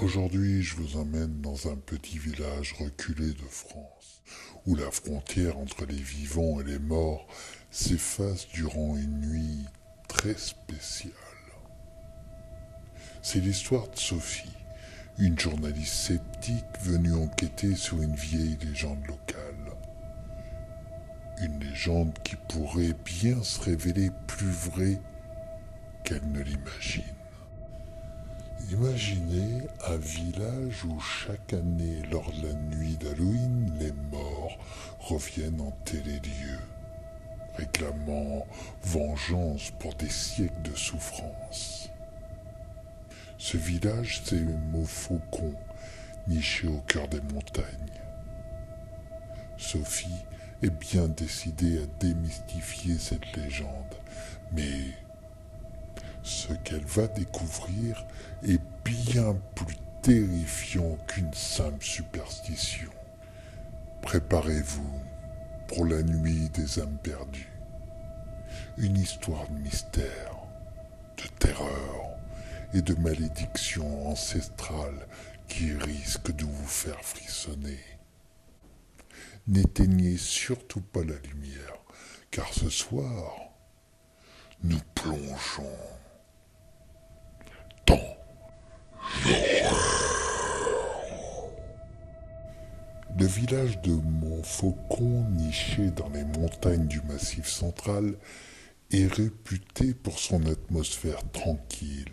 Aujourd'hui, je vous emmène dans un petit village reculé de France, où la frontière entre les vivants et les morts s'efface durant une nuit très spéciale. C'est l'histoire de Sophie, une journaliste sceptique venue enquêter sur une vieille légende locale. Une légende qui pourrait bien se révéler plus vraie qu'elle ne l'imagine. Imaginez un village où chaque année, lors de la nuit d'Halloween, les morts reviennent hanter les lieux, réclamant vengeance pour des siècles de souffrance. Ce village, c'est le Montfaucon, niché au cœur des montagnes. Sophie est bien décidée à démystifier cette légende, mais ce qu'elle va découvrir est bien plus terrifiant qu'une simple superstition. Préparez-vous pour la nuit des âmes perdues. Une histoire de mystère, de terreur et de malédiction ancestrale qui risque de vous faire frissonner. N'éteignez surtout pas la lumière, car ce soir, nous plongeons dans le village de Montfaucon, niché dans les montagnes du Massif central, est réputé pour son atmosphère tranquille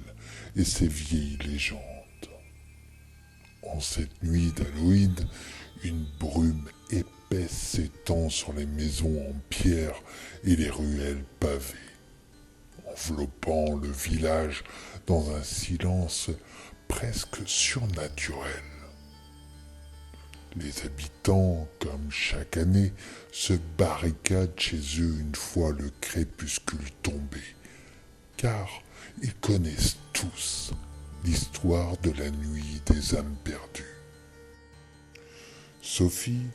et ses vieilles légendes. En cette nuit d'Halloween, une brume épaisse s'étend sur les maisons en pierre et les ruelles pavées, enveloppant le village dans un silence presque surnaturel. Les habitants, comme chaque année, se barricadent chez eux une fois le crépuscule tombé, car ils connaissent tous l'histoire de la nuit des âmes perdues. Sophie,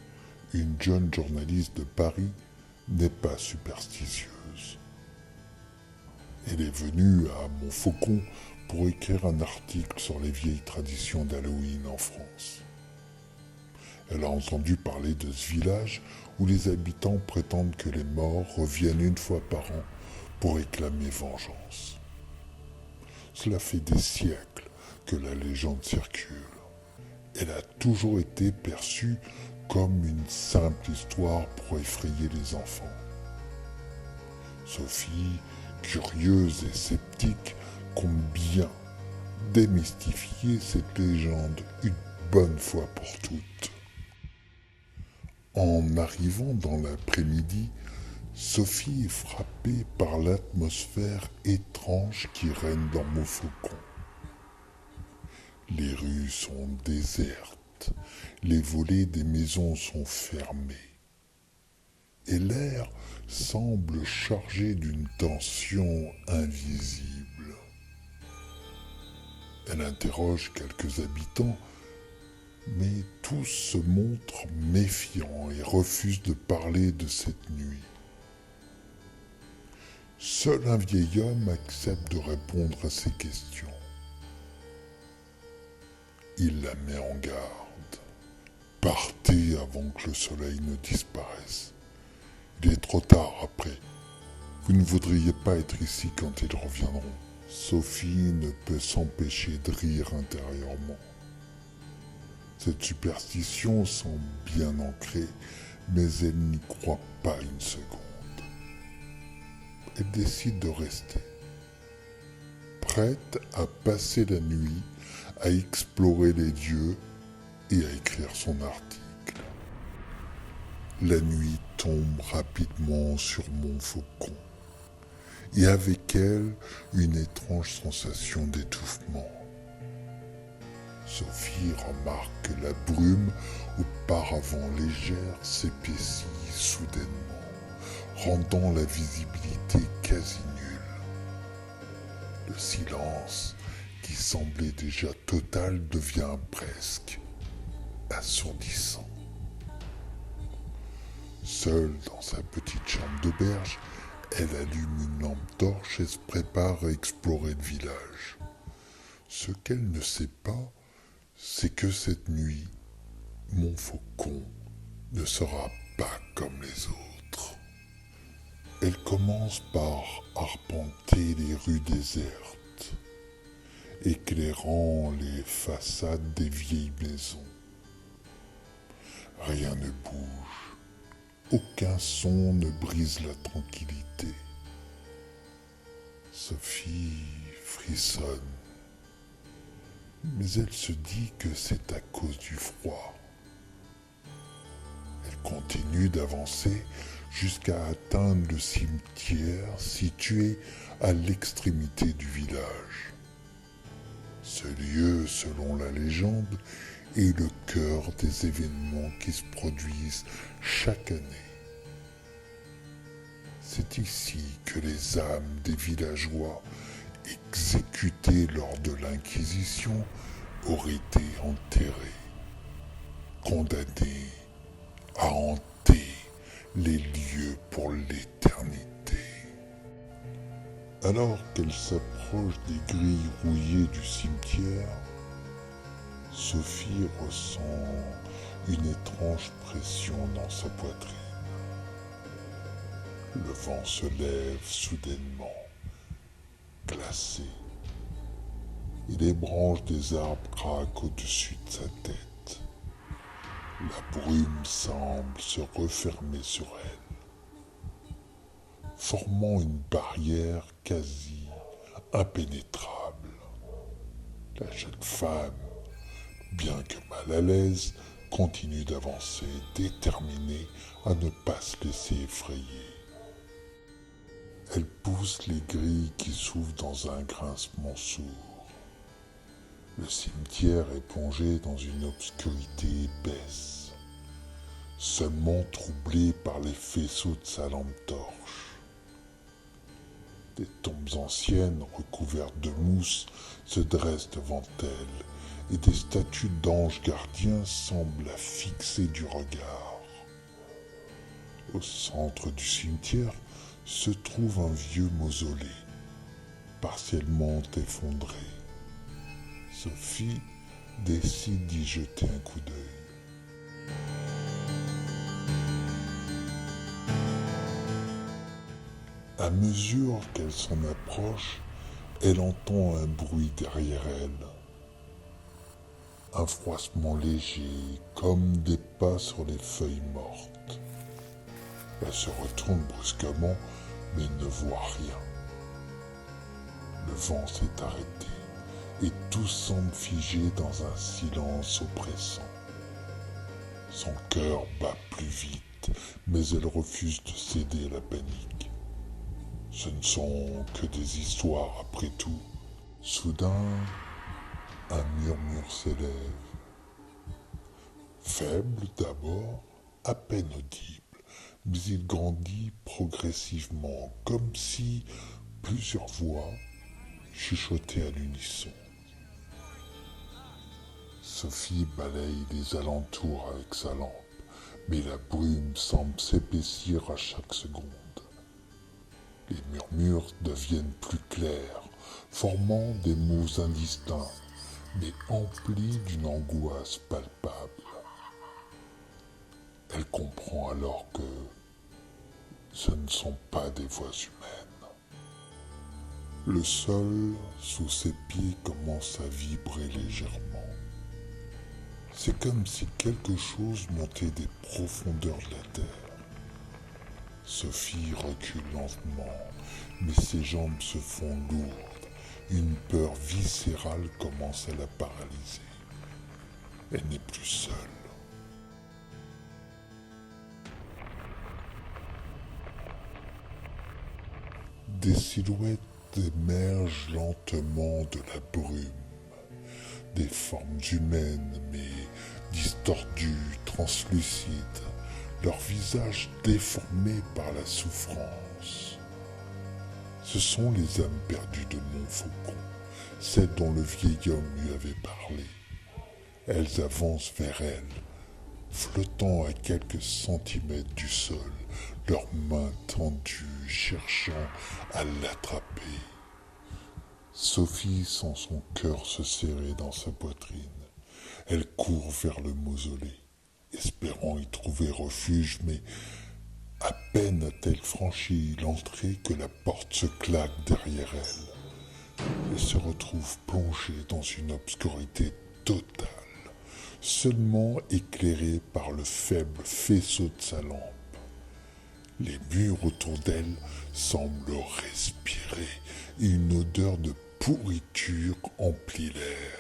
une jeune journaliste de Paris, n'est pas superstitieuse. Elle est venue à Montfaucon pour écrire un article sur les vieilles traditions d'Halloween en France. Elle a entendu parler de ce village où les habitants prétendent que les morts reviennent une fois par an pour réclamer vengeance. Cela fait des siècles que la légende circule. Elle a toujours été perçue comme une simple histoire pour effrayer les enfants. Sophie, curieuse et sceptique, compte bien démystifier cette légende une bonne fois pour toutes. En arrivant dans l'après-midi, Sophie est frappée par l'atmosphère étrange qui règne dans Montfaucon. Les rues sont désertes, les volets des maisons sont fermés, et l'air semble chargé d'une tension invisible. Elle interroge quelques habitants, mais tous se montrent méfiants et refusent de parler de cette nuit. Seul un vieil homme accepte de répondre à ces questions. Il la met en garde. Partez avant que le soleil ne disparaisse. Il est trop tard après. Vous ne voudriez pas être ici quand ils reviendront. Sophie ne peut s'empêcher de rire intérieurement. Cette superstition semble bien ancrée, mais elle n'y croit pas une seconde. Elle décide de rester, prête à passer la nuit, à explorer les lieux et à écrire son article. La nuit tombe rapidement sur Montfaucon, et avec elle une étrange sensation d'étouffement. Sophie remarque que la brume, auparavant légère, s'épaissit soudainement, rendant la visibilité quasi nulle. Le silence, qui semblait déjà total, devient presque assourdissant. Seule dans sa petite chambre d'auberge, elle allume une lampe torche et se prépare à explorer le village. Ce qu'elle ne sait pas, c'est que cette nuit, mon faucon ne sera pas comme les autres. Elle commence par arpenter les rues désertes, éclairant les façades des vieilles maisons. Rien ne bouge, aucun son ne brise la tranquillité. Sophie frissonne, mais elle se dit que c'est à cause du froid. Elle continue d'avancer jusqu'à atteindre le cimetière situé à l'extrémité du village. Ce lieu, selon la légende, est le cœur des événements qui se produisent chaque année. C'est ici que les âmes des villageois exécutés lors de l'Inquisition auraient été enterrées, condamnés à hanter les lieux pour l'éternité. Alors qu'elle s'approche des grilles rouillées du cimetière, Sophie ressent une étrange pression dans sa poitrine. Le vent se lève soudainement, glacé, et les branches des arbres craquent au-dessus de sa tête. La brume semble se refermer sur elle, formant une barrière quasi impénétrable. La jeune femme, bien que mal à l'aise, continue d'avancer, déterminée à ne pas se laisser effrayer. Elle pousse les grilles qui s'ouvrent dans un grincement sourd. Le cimetière est plongé dans une obscurité épaisse, seulement troublée par les faisceaux de sa lampe torche. Des tombes anciennes recouvertes de mousse se dressent devant elle, et des statues d'anges gardiens semblent la fixer du regard. Au centre du cimetière se trouve un vieux mausolée, partiellement effondré. Sophie décide d'y jeter un coup d'œil. À mesure qu'elle s'en approche, elle entend un bruit derrière elle. Un froissement léger, comme des pas sur les feuilles mortes. Elle se retourne brusquement, mais ne voit rien. Le vent s'est arrêté, et tout semble figé dans un silence oppressant. Son cœur bat plus vite, mais elle refuse de céder à la panique. Ce ne sont que des histoires après tout. Soudain, un murmure s'élève. Faible d'abord, à peine audible, mais il grandit progressivement, comme si plusieurs voix chuchotaient à l'unisson. Sophie balaye les alentours avec sa lampe, mais la brume semble s'épaissir à chaque seconde. Les murmures deviennent plus clairs, formant des mots indistincts, mais emplis d'une angoisse palpable. Elle comprend alors que ce ne sont pas des voix humaines. Le sol sous ses pieds commence à vibrer légèrement. C'est comme si quelque chose montait des profondeurs de la terre. Sophie recule lentement, mais ses jambes se font lourdes. Une peur viscérale commence à la paralyser. Elle n'est plus seule. Des silhouettes émergent lentement de la brume. Des formes humaines, mais distordues, translucides, leurs visages déformés par la souffrance. Ce sont les âmes perdues de Montfaucon, celles dont le vieil homme lui avait parlé. Elles avancent vers elle, flottant à quelques centimètres du sol, leurs mains tendues, cherchant à l'attraper. Sophie sent son cœur se serrer dans sa poitrine. Elle court vers le mausolée, espérant y trouver refuge, mais à peine a-t-elle franchi l'entrée que la porte se claque derrière elle. Elle se retrouve plongée dans une obscurité totale, seulement éclairée par le faible faisceau de sa lampe. Les murs autour d'elle semblent respirer et une odeur de pourriture emplit l'air.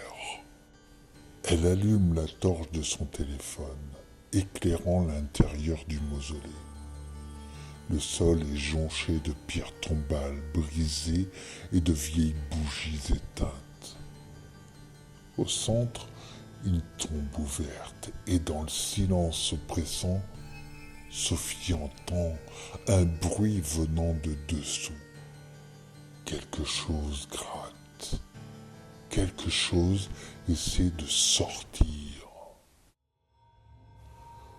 Elle allume la torche de son téléphone, éclairant l'intérieur du mausolée. Le sol est jonché de pierres tombales brisées et de vieilles bougies éteintes. Au centre, une tombe ouverte et dans le silence oppressant, Sophie entend un bruit venant de dessous. Quelque chose gratte. Quelque chose essaie de sortir.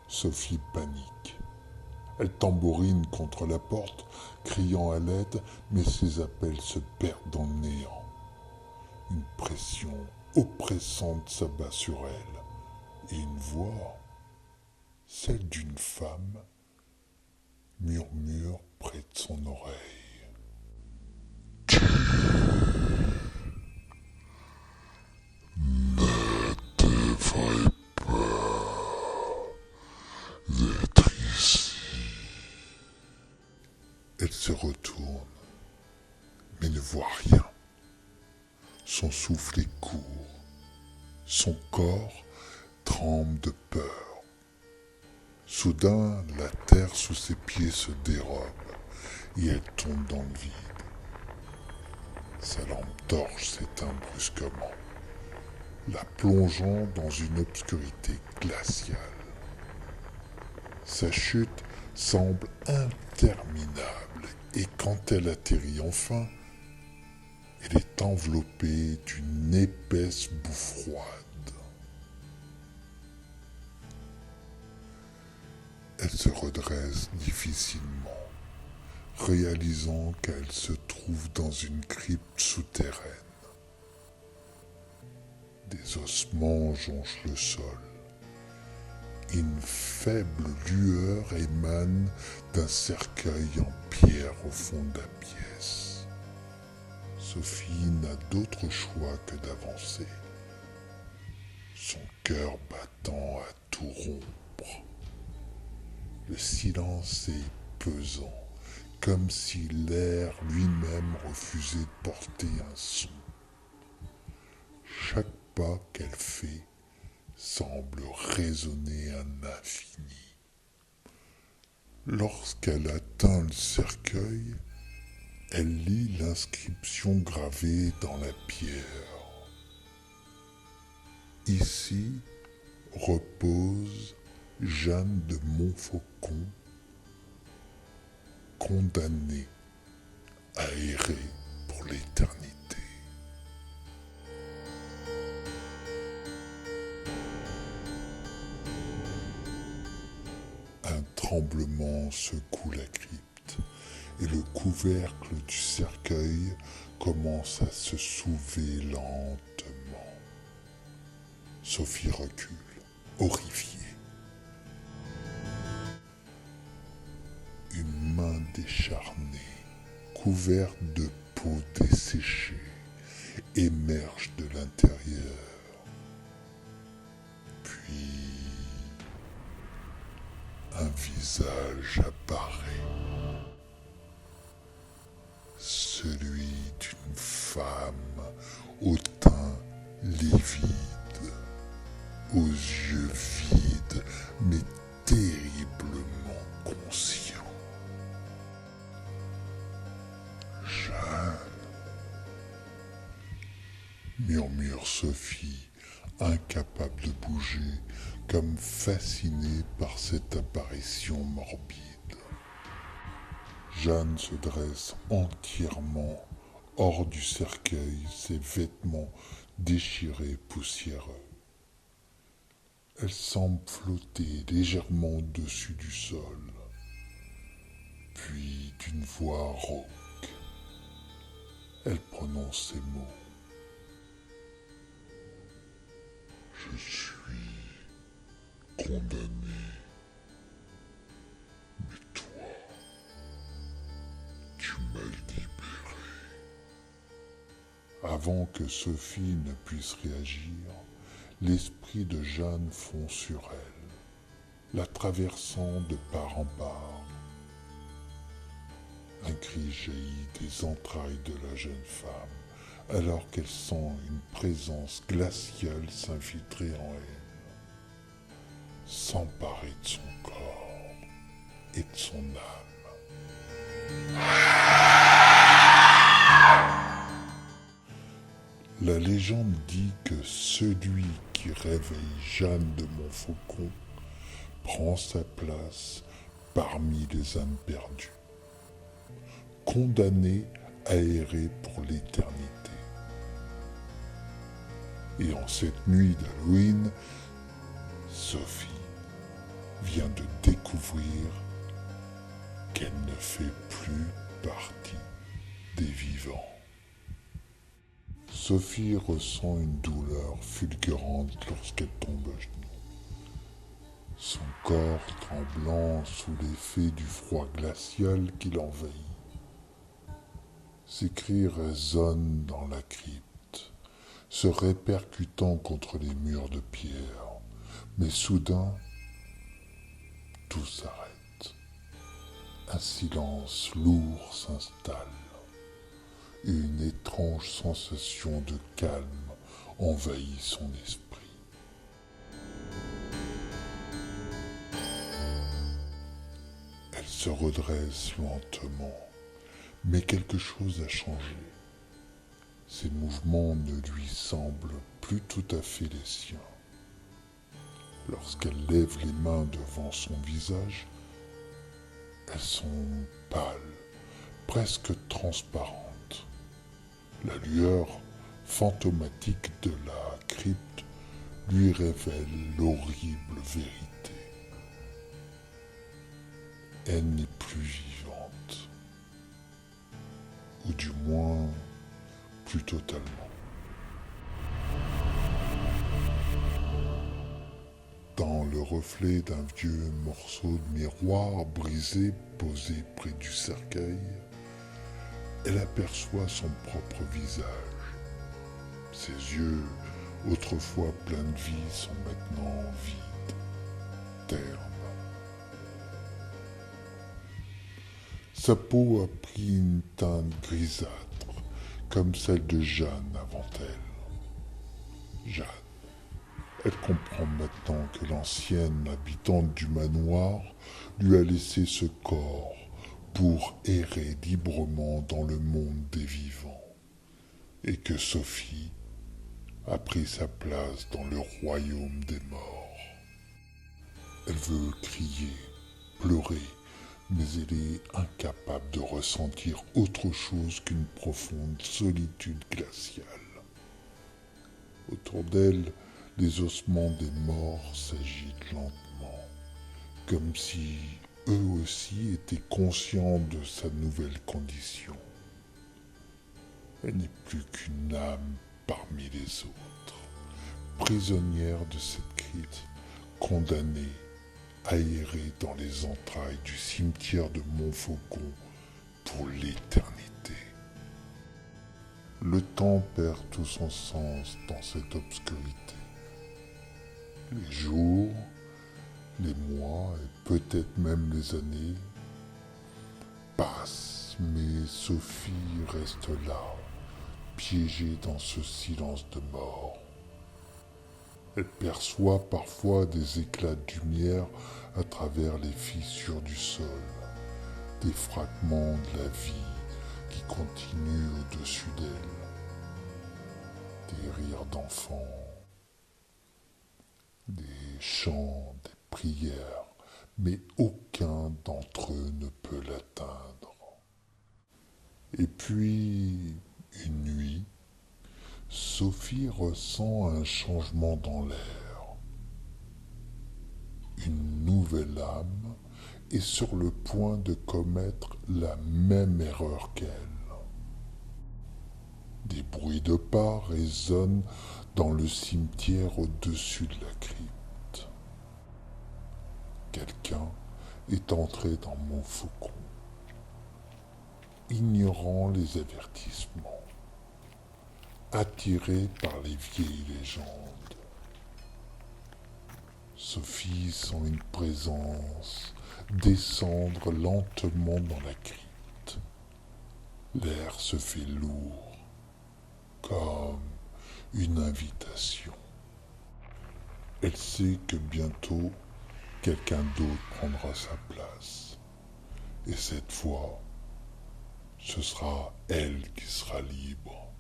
Sophie panique. Elle tambourine contre la porte, criant à l'aide, mais ses appels se perdent dans le néant. Une pression oppressante s'abat sur elle, et une voix, celle d'une femme, murmure près de son oreille. Ne devrais pas d'être ici. Elle se retourne, mais ne voit rien. Son souffle est court. Son corps tremble de peur. Soudain, la terre sous ses pieds se dérobe et elle tombe dans le vide. Sa lampe torche s'éteint brusquement, la plongeant dans une obscurité glaciale. Sa chute semble interminable et quand elle atterrit enfin, elle est enveloppée d'une épaisse boue froide. Elle se redresse difficilement, réalisant qu'elle se trouve dans une crypte souterraine. Des ossements jonchent le sol. Une faible lueur émane d'un cercueil en pierre au fond de la pièce. Sophie n'a d'autre choix que d'avancer, son cœur battant à tout rompre. Le silence est pesant, comme si l'air lui-même refusait de porter un son. Chaque pas qu'elle fait semble résonner à l'infini. Lorsqu'elle atteint le cercueil, elle lit l'inscription gravée dans la pierre. Ici repose Jeanne de Montfaucon, condamnée à errer pour l'éternité. Un tremblement secoue la crypte et le couvercle du cercueil commence à se soulever lentement. Sophie recule, horrifiée. Une main décharnée, couverte de peau desséchée, émerge de l'intérieur. Puis, un visage apparaît. Celui d'une femme au teint livide, aux yeux vides, mais terriblement conscients. Jeanne, murmure Sophie, incapable de bouger, comme fascinée par cette apparition morbide. Jeanne se dresse entièrement hors du cercueil, ses vêtements déchirés, poussiéreux. Elle semble flotter légèrement au-dessus du sol. Puis, d'une voix rauque, elle prononce ces mots. Je suis condamné. Mais toi, tu m'as libéré. Avant que Sophie ne puisse réagir, l'esprit de Jeanne fond sur elle, la traversant de part en part. Un cri jaillit des entrailles de la jeune femme, alors qu'elle sent une présence glaciale s'infiltrer en elle, s'emparer de son corps et de son âme. La légende dit que celui qui réveille Jeanne de Montfaucon prend sa place parmi les âmes perdues, condamnées à errer pour l'éternité. Et en cette nuit d'Halloween, Sophie vient de découvrir qu'elle ne fait plus partie des vivants. Sophie ressent une douleur fulgurante lorsqu'elle tombe à genoux. Son corps tremblant sous l'effet du froid glacial qui l'envahit. Ses cris résonnent dans la crypte, se répercutant contre les murs de pierre. Mais soudain, tout s'arrête. Un silence lourd s'installe. Une étrange sensation de calme envahit son esprit. Elle se redresse lentement, mais quelque chose a changé. Ses mouvements ne lui semblent plus tout à fait les siens. Lorsqu'elle lève les mains devant son visage, elles sont pâles, presque transparentes. La lueur fantomatique de la crypte lui révèle l'horrible vérité. Elle n'est plus vivante, ou du moins plus totalement. Dans le reflet d'un vieux morceau de miroir brisé posé près du cercueil, elle aperçoit son propre visage. Ses yeux, autrefois pleins de vie, sont maintenant vides, ternes. Sa peau a pris une teinte grisâtre, comme celle de Jeanne avant elle. Jeanne. Elle comprend maintenant que l'ancienne habitante du manoir lui a laissé ce corps pour errer librement dans le monde des vivants, et que Sophie a pris sa place dans le royaume des morts. Elle veut crier, pleurer, mais elle est incapable de ressentir autre chose qu'une profonde solitude glaciale. Autour d'elle, les ossements des morts s'agitent lentement, comme si eux aussi étaient conscients de sa nouvelle condition. Elle n'est plus qu'une âme parmi les autres, prisonnière de cette crypte, condamnée à errer dans les entrailles du cimetière de Montfaucon pour l'éternité. Le temps perd tout son sens dans cette obscurité. Les jours, les mois et peut-être même les années passent, mais Sophie reste là, piégée dans ce silence de mort. Elle perçoit parfois des éclats de lumière à travers les fissures du sol, des fragments de la vie qui continuent au-dessus d'elle, des rires d'enfants, des chants, des prières, mais aucun d'entre eux ne peut l'atteindre. Et puis, une nuit, Sophie ressent un changement dans l'air. Une nouvelle âme est sur le point de commettre la même erreur qu'elle. Des bruits de pas résonnent dans le cimetière au-dessus de la crypte. Quelqu'un est entré dans mon faucon, ignorant les avertissements, attiré par les vieilles légendes. Sophie sent une présence descendre lentement dans la crypte. L'air se fait lourd, comme une invitation. Elle sait que bientôt, quelqu'un d'autre prendra sa place. Et cette fois, ce sera elle qui sera libre.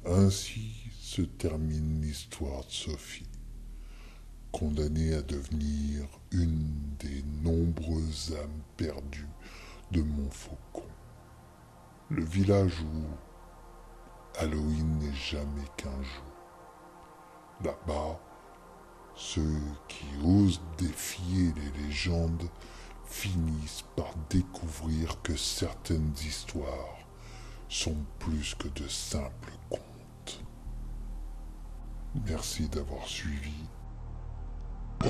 Ainsi se termine l'histoire de Sophie, condamnée à devenir une des nombreuses âmes perdues de Montfaucon. Le village où Halloween n'est jamais qu'un jeu. Là-bas, ceux qui osent défier les légendes finissent par découvrir que certaines histoires sont plus que de simples contes. Merci d'avoir suivi. Bye.